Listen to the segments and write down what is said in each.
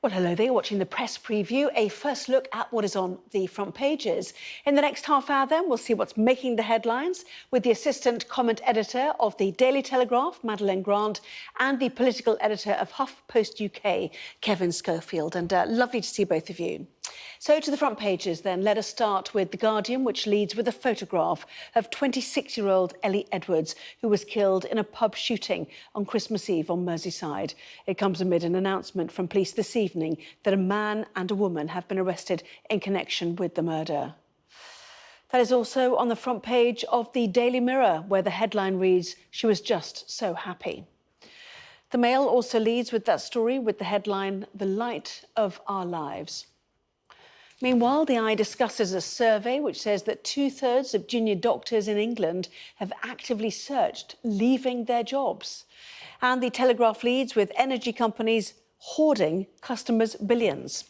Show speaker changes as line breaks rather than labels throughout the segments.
Well, hello there, watching the press preview, a first look at what is on the front pages. In the next half hour then, we'll see what's making the headlines with the assistant comment editor of the Daily Telegraph, Madeline, and the political editor of HuffPost UK, Kevin Schofield. And lovely to see both of you. So to the front pages then, let us start with The Guardian, which leads with a photograph of 26-year-old Ellie Edwards, who was killed in a pub shooting on Christmas Eve on Merseyside. It comes amid an announcement from police this evening that a man and a woman have been arrested in connection with the murder. That is also on the front page of the Daily Mirror, where the headline reads, "She was just so happy." The Mail also leads with that story with the headline, "The Light of Our Lives." Meanwhile, the Eye discusses a survey which says that 2/3 of junior doctors in England have actively searched leaving their jobs. And the Telegraph leads with energy companies hoarding customers' billions.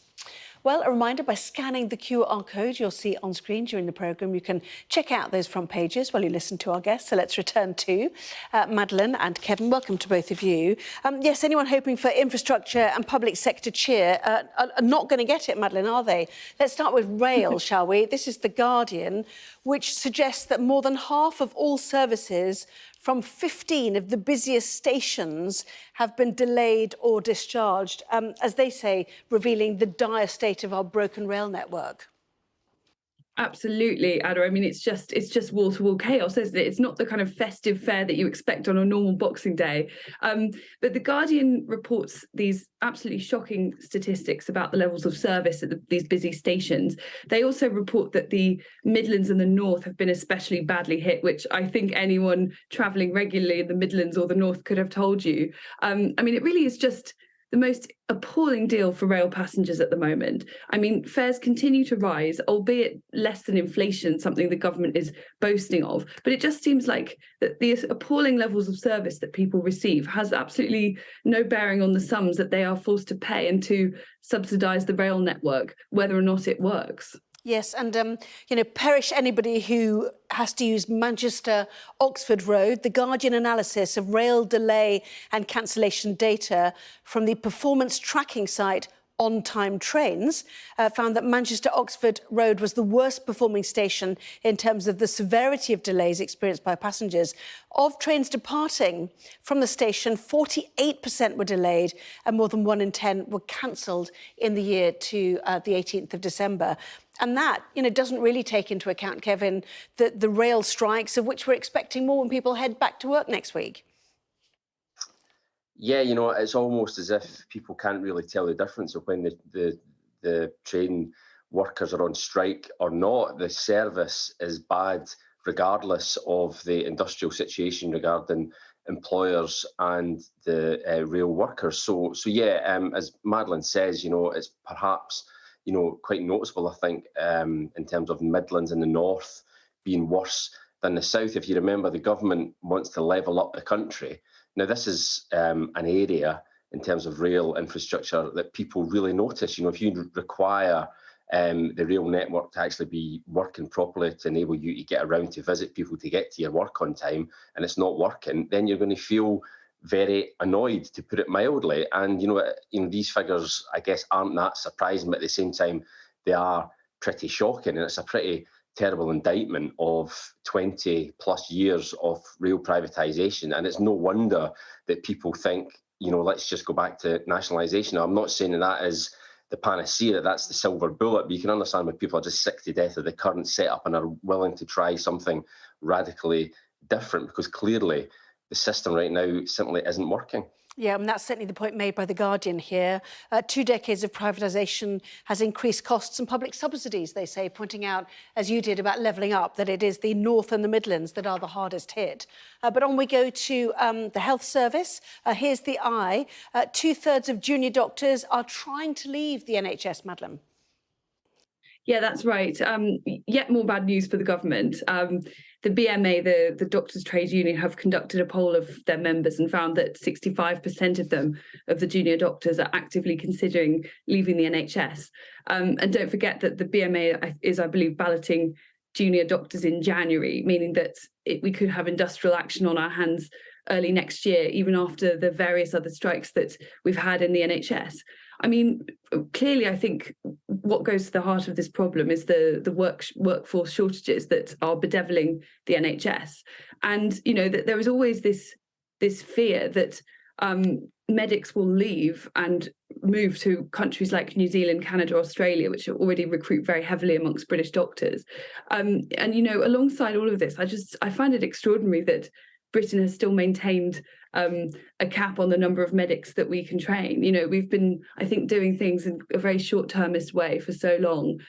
Well, a reminder, by scanning the QR code you'll see on screen during the programme, you can check out those front pages while you listen to our guests. So let's return to Madeline and Kevin. Welcome to both of you. Yes, anyone hoping for infrastructure and public sector cheer are not going to get it, Madeline, are they? Let's start with rail, shall we? This is The Guardian, which suggests that more than half of all services from 15 of the busiest stations have been delayed or discharged, as they say, revealing the dire state of our broken rail network.
Absolutely, Ada. I mean, it's just wall-to-wall chaos, isn't it? It's not the kind of festive fare that you expect on a normal Boxing Day. But The Guardian reports these absolutely shocking statistics about the levels of service at these busy stations. They also report that the Midlands and the North have been especially badly hit, which I think anyone travelling regularly in the Midlands or the North could have told you. I mean, it really is just the most appalling deal for rail passengers at the moment. I mean, fares continue to rise, albeit less than inflation, something the government is boasting of. But it just seems like that these appalling levels of service that people receive has absolutely no bearing on the sums that they are forced to pay and to subsidise the rail network, whether or not it works.
Yes, and, perish anybody who has to use Manchester-Oxford Road. The Guardian analysis of rail delay and cancellation data from the performance tracking site On Time Trains found that Manchester-Oxford Road was the worst performing station in terms of the severity of delays experienced by passengers. Of trains departing from the station, 48% were delayed and more than 1 in 10 were cancelled in the year to the 18th of December. And that, doesn't really take into account, Kevin, the rail strikes, of which we're expecting more when people head back to work next week.
Yeah, it's almost as if people can't really tell the difference of when the train workers are on strike or not. The service is bad regardless of the industrial situation regarding employers and the rail workers. So yeah, as Madeline says, it's perhaps quite noticeable, I think, in terms of the Midlands and the North being worse than the South. If you remember, the government wants to level up the country. Now, this is an area in terms of rail infrastructure that people really notice. If you require the rail network to actually be working properly to enable you to get around to visit people, to get to your work on time, and it's not working, then you're going to feel very annoyed, to put it mildly. And, these figures, I guess, aren't that surprising, but at the same time, they are pretty shocking. And it's a pretty terrible indictment of 20 plus years of rail privatisation. And it's no wonder that people think, let's just go back to nationalisation. I'm not saying that is the panacea, that's the silver bullet, but you can understand why people are just sick to death of the current setup and are willing to try something radically different, because clearly the system right now simply isn't working.
Yeah, and that's certainly the point made by The Guardian here. 2 decades of privatisation has increased costs and public subsidies, they say, pointing out, as you did, about levelling up, that it is the North and the Midlands that are the hardest hit. But on we go to the health service. Here's the Eye. 2/3 of junior doctors are trying to leave the NHS, Madeline.
Yeah, that's right. Yet more bad news for the government. The BMA, the Doctors' Trade Union, have conducted a poll of their members and found that 65% of them, of the junior doctors, are actively considering leaving the NHS. And don't forget that the BMA is, I believe, balloting junior doctors in January, meaning that we could have industrial action on our hands early next year, even after the various other strikes that we've had in the NHS. I mean, clearly, I think what goes to the heart of this problem is the workforce shortages that are bedeviling the NHS, and that there is always this fear that medics will leave and move to countries like New Zealand, Canada, Australia, which already recruit very heavily amongst British doctors. And alongside all of this, I find it extraordinary that Britain has still maintained a cap on the number of medics that we can train. We've been, I think, doing things in a very short-termist way for so long,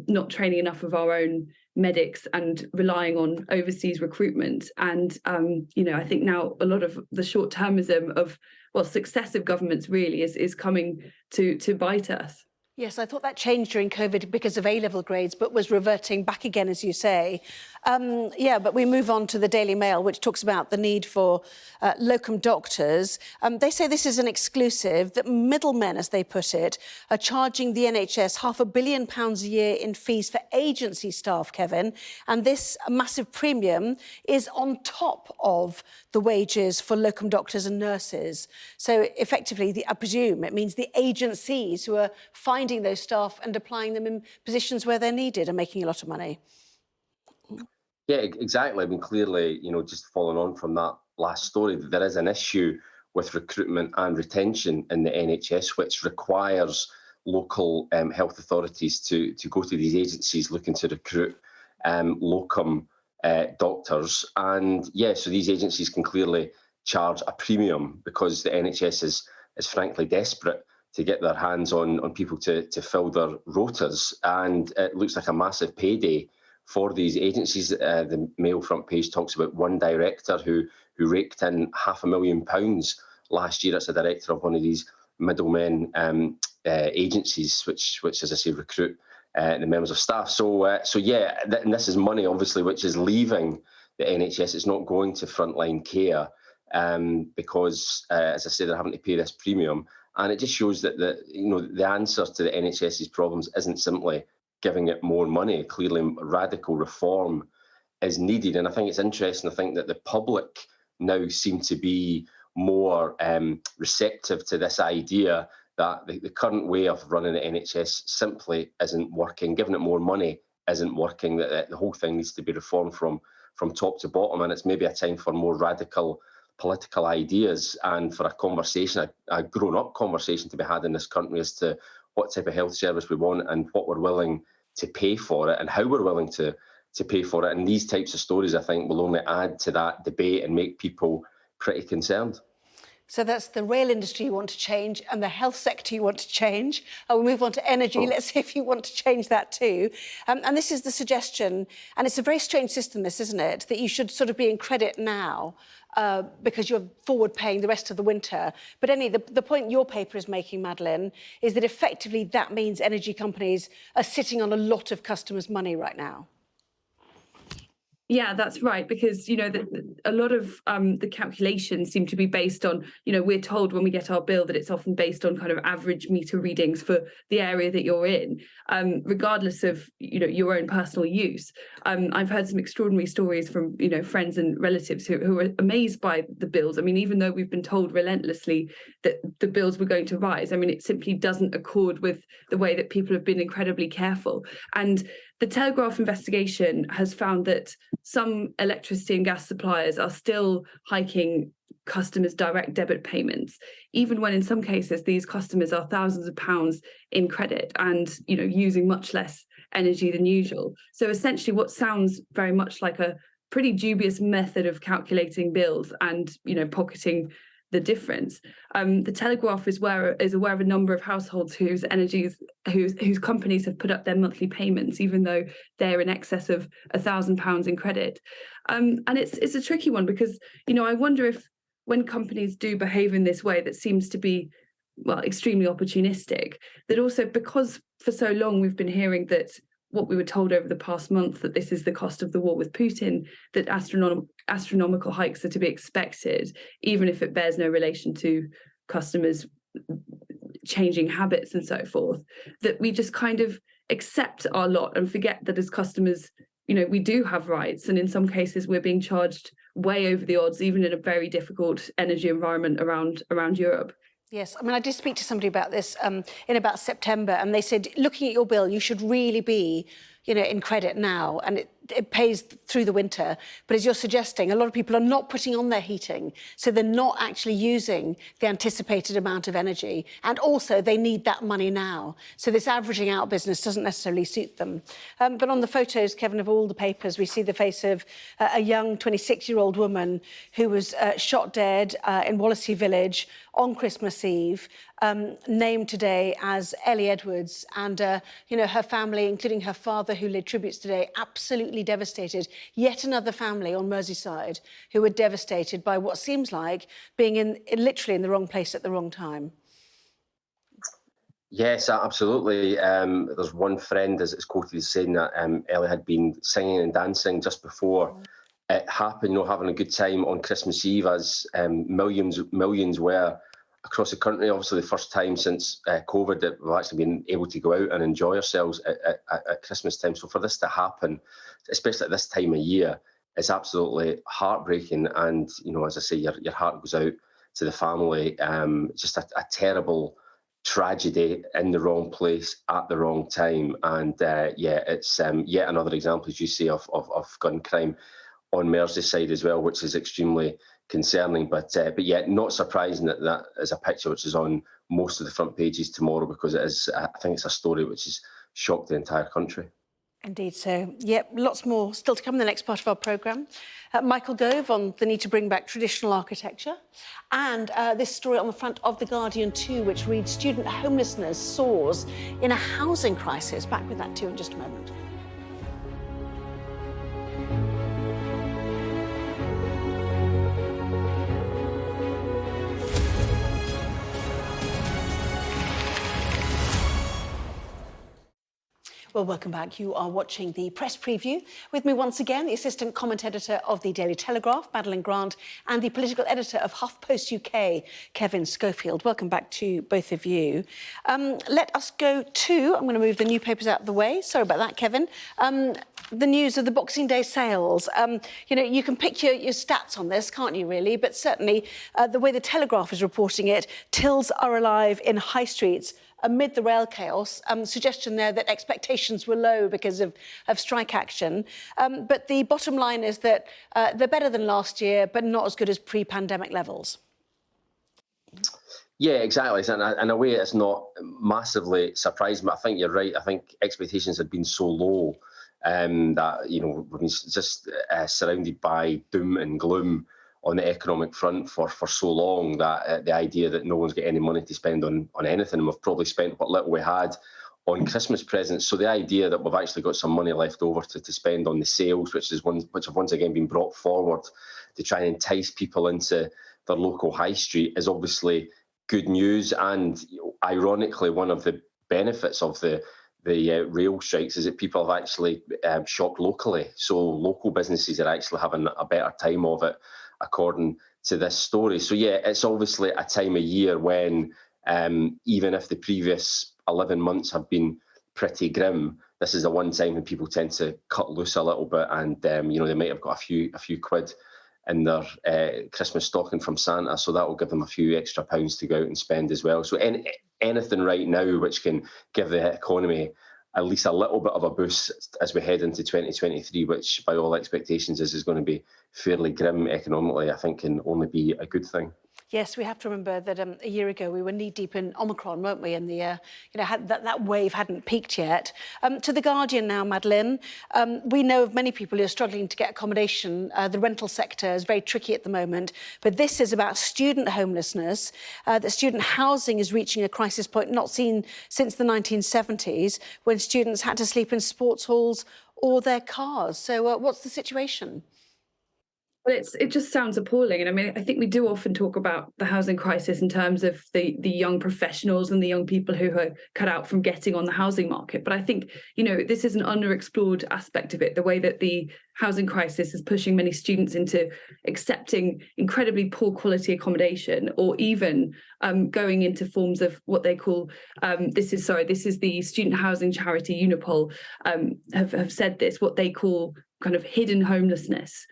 not training enough of our own medics and relying on overseas recruitment. And, I think now a lot of the short-termism of, successive governments really is coming to bite us.
Yes, I thought that changed during COVID because of A-level grades, but was reverting back again, as you say. But we move on to the Daily Mail, which talks about the need for locum doctors. They say this is an exclusive, that middlemen, as they put it, are charging the NHS £500 million a year in fees for agency staff, Kevin. And this massive premium is on top of the wages for locum doctors and nurses. So effectively, I presume it means the agencies who are finding those staff and applying them in positions where they're needed are making a lot of money.
Yeah, exactly. I mean, clearly, just following on from that last story, there is an issue with recruitment and retention in the NHS, which requires local health authorities to go to these agencies looking to recruit locum doctors. And so these agencies can clearly charge a premium because the NHS is frankly desperate to get their hands on people to fill their rotas. And it looks like a massive payday for these agencies. The Mail front page talks about one director who raked in £500,000 last year. That's a director of one of these middlemen agencies, which, as I say, recruit the members of staff. And this is money, obviously, which is leaving the NHS. It's not going to frontline care because, as I say, they're having to pay this premium. And it just shows that the answer to the NHS's problems isn't simply giving it more money. Clearly, radical reform is needed. And I think it's interesting. I think that the public now seem to be more receptive to this idea that the current way of running the NHS simply isn't working. Giving it more money isn't working. That the whole thing needs to be reformed from top to bottom. And it's maybe a time for more radical political ideas and for a conversation, a grown-up conversation to be had in this country as to what type of health service we want and what we're willing to pay for it and how we're willing to pay for it. And these types of stories, I think, will only add to that debate and make people pretty concerned.
So that's the rail industry you want to change and the health sector you want to change. We'll move on to energy. Let's see if you want to change that too. And this is the suggestion, and it's a very strange system, this, isn't it, that you should sort of be in credit now because you're forward paying the rest of the winter. But the point your paper is making, Madeline, is that effectively that means energy companies are sitting on a lot of customers' money right now.
Yeah, that's right, because, a lot of the calculations seem to be based on, we're told when we get our bill that it's often based on kind of average meter readings for the area that you're in, regardless of, your own personal use. I've heard some extraordinary stories from, friends and relatives who are amazed by the bills. I mean, even though we've been told relentlessly that the bills were going to rise, I mean, it simply doesn't accord with the way that people have been incredibly careful. And the Telegraph investigation has found that some electricity and gas suppliers are still hiking customers' direct debit payments, even when in some cases these customers are thousands of pounds in credit and, using much less energy than usual. So essentially what sounds very much like a pretty dubious method of calculating bills and, pocketing the difference. The Telegraph is aware of a number of households whose companies have put up their monthly payments, even though they're in excess of £1,000 in credit. And it's a tricky one because, I wonder if when companies do behave in this way that seems to be, extremely opportunistic, that also because for so long we've been hearing that what we were told over the past month, that this is the cost of the war with Putin, that astronomical hikes are to be expected, even if it bears no relation to customers changing habits and so forth, that we just kind of accept our lot and forget that as customers, we do have rights. And in some cases, we're being charged way over the odds, even in a very difficult energy environment around Europe.
Yes, I mean, I did speak to somebody about this in about September, and they said, looking at your bill, you should really be, in credit now, and it pays through the winter. But as you're suggesting, a lot of people are not putting on their heating, so they're not actually using the anticipated amount of energy, and also they need that money now. So this averaging out business doesn't necessarily suit them. But on the photos, Kevin, of all the papers, we see the face of a young 26-year-old woman who was shot dead in Wallasey Village on Christmas Eve, named today as Ellie Edwards. And, her family, including her father, who laid tributes today, absolutely devastated. Yet another family on Merseyside who were devastated by what seems like being literally in the wrong place at the wrong time.
Yes, absolutely. There's one friend, as it's quoted, as saying that Ellie had been singing and dancing just before it happened, having a good time on Christmas Eve, as millions were across the country. Obviously, the first time since COVID that we've actually been able to go out and enjoy ourselves at Christmas time. So for this to happen, especially at this time of year, is absolutely heartbreaking. And, as I say, your heart goes out to the family. Just a terrible tragedy in the wrong place at the wrong time. And it's yet another example, as you say, of gun crime on Merseyside as well, which is extremely concerning, but yet not surprising that is a picture which is on most of the front pages tomorrow, because it is, I think it's a story which has shocked the entire country.
Indeed so. Yep, lots more still to come in the next part of our programme. Michael Gove on the need to bring back traditional architecture, and this story on the front of The Guardian too, which reads, student homelessness soars in a housing crisis. Back with that too in just a moment. Well, welcome back. You are watching the press preview. With me once again, the assistant comment editor of the Daily Telegraph, Madeline, and the political editor of HuffPost UK, Kevin Schofield. Welcome back to both of you. Let us go to, I'm going to move the new papers out of the way. Sorry about that, Kevin. The news of the Boxing Day sales. You can pick your stats on this, can't you, really? But certainly the way the Telegraph is reporting it, tills are alive in high streets amid the rail chaos. Suggestion there that expectations were low because of strike action. But the bottom line is that they're better than last year, but not as good as pre-pandemic levels.
Yeah, exactly. And in a way, it's not massively surprising, but I think you're right. I think expectations had been so low that, we've been just surrounded by doom and gloom on the economic front for so long that the idea that no one's got any money to spend on anything, and we've probably spent what little we had on Christmas presents. So the idea that we've actually got some money left over to spend on the sales, which have once again been brought forward to try and entice people into their local high street, is obviously good news. And ironically, one of the benefits of the rail strikes is that people have actually shopped locally. So local businesses are actually having a better time of it, according to this story. So yeah, it's obviously a time of year when even if the previous 11 months have been pretty grim, this is the one time when people tend to cut loose a little bit, and they might have got a few quid in their Christmas stocking from Santa, so that will give them a few extra pounds to go out and spend as well. So anything right now which can give the economy at least a little bit of a boost as we head into 2023, which by all expectations is going to be fairly grim economically, I think can only be a good thing.
Yes, we have to remember that a year ago we were knee-deep in Omicron, weren't we? And that wave hadn't peaked yet. To The Guardian now, Madeline. We know of many people who are struggling to get accommodation. The rental sector is very tricky at the moment. But this is about student homelessness. That student housing is reaching a crisis point not seen since the 1970s, when students had to sleep in sports halls or their cars. So what's the situation?
Well, it just sounds appalling. And I mean, I think we do often talk about the housing crisis in terms of the young professionals and the young people who are cut out from getting on the housing market. But I think, this is an underexplored aspect of it, the way that the housing crisis is pushing many students into accepting incredibly poor quality accommodation, or even going into forms of what they call, this is the student housing charity Unipol have said this, what they call kind of hidden homelessness,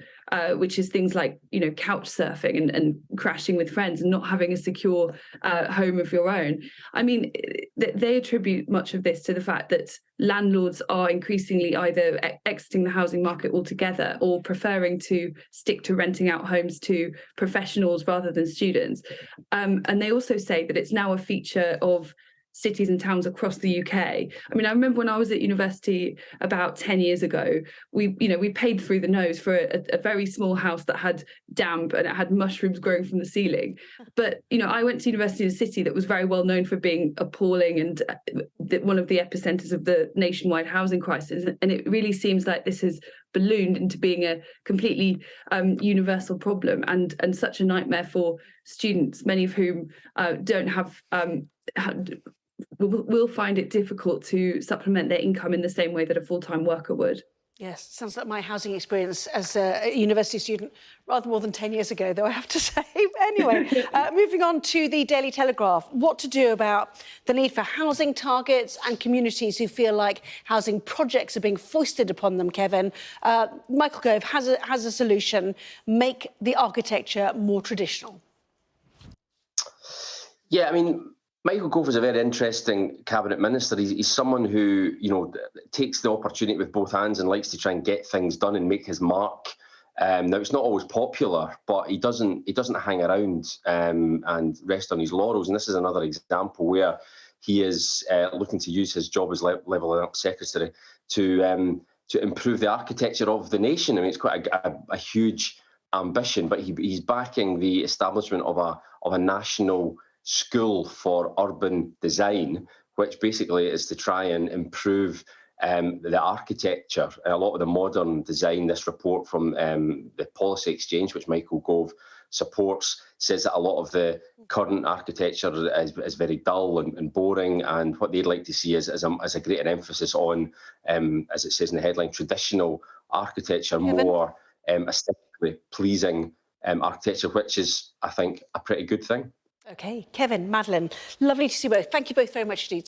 which is things like, couch surfing and crashing with friends and not having a secure home of your own. I mean, they attribute much of this to the fact that landlords are increasingly either exiting the housing market altogether or preferring to stick to renting out homes to professionals rather than students. And they also say that it's now a feature of cities and towns across the UK. I mean, I remember when I was at university about 10 years ago, we paid through the nose for a very small house that had damp and it had mushrooms growing from the ceiling. But, I went to university in a city that was very well known for being appalling and one of the epicenters of the nationwide housing crisis. And it really seems like this has ballooned into being a completely universal problem and such a nightmare for students, many of whom don't have will find it difficult to supplement their income in the same way that a full-time worker would.
Yes, sounds like my housing experience as a university student, rather more than 10 years ago, though, I have to say. Anyway, moving on to the Daily Telegraph, what to do about the need for housing targets and communities who feel like housing projects are being foisted upon them, Kevin. Michael Gove has a solution: make the architecture more traditional.
Yeah, I mean, Michael Gove is a very interesting cabinet minister. He's someone who, takes the opportunity with both hands and likes to try and get things done and make his mark. Now, it's not always popular, but he doesn't hang around and rest on his laurels. And this is another example where he is looking to use his job as Levelling Up Secretary to improve the architecture of the nation. I mean, it's quite a huge ambition, but he's backing the establishment of a national school for urban design, which basically is to try and improve the architecture, a lot of the modern design. This report from the Policy Exchange, which Michael Gove supports, says that a lot of the current architecture is very dull and boring, and what they'd like to see is a greater emphasis on, as it says in the headline, traditional architecture,
Kevin?
more aesthetically pleasing architecture, which is, I think, a pretty good thing.
OK, Kevin, Madeline, lovely to see you both. Thank you both very much indeed.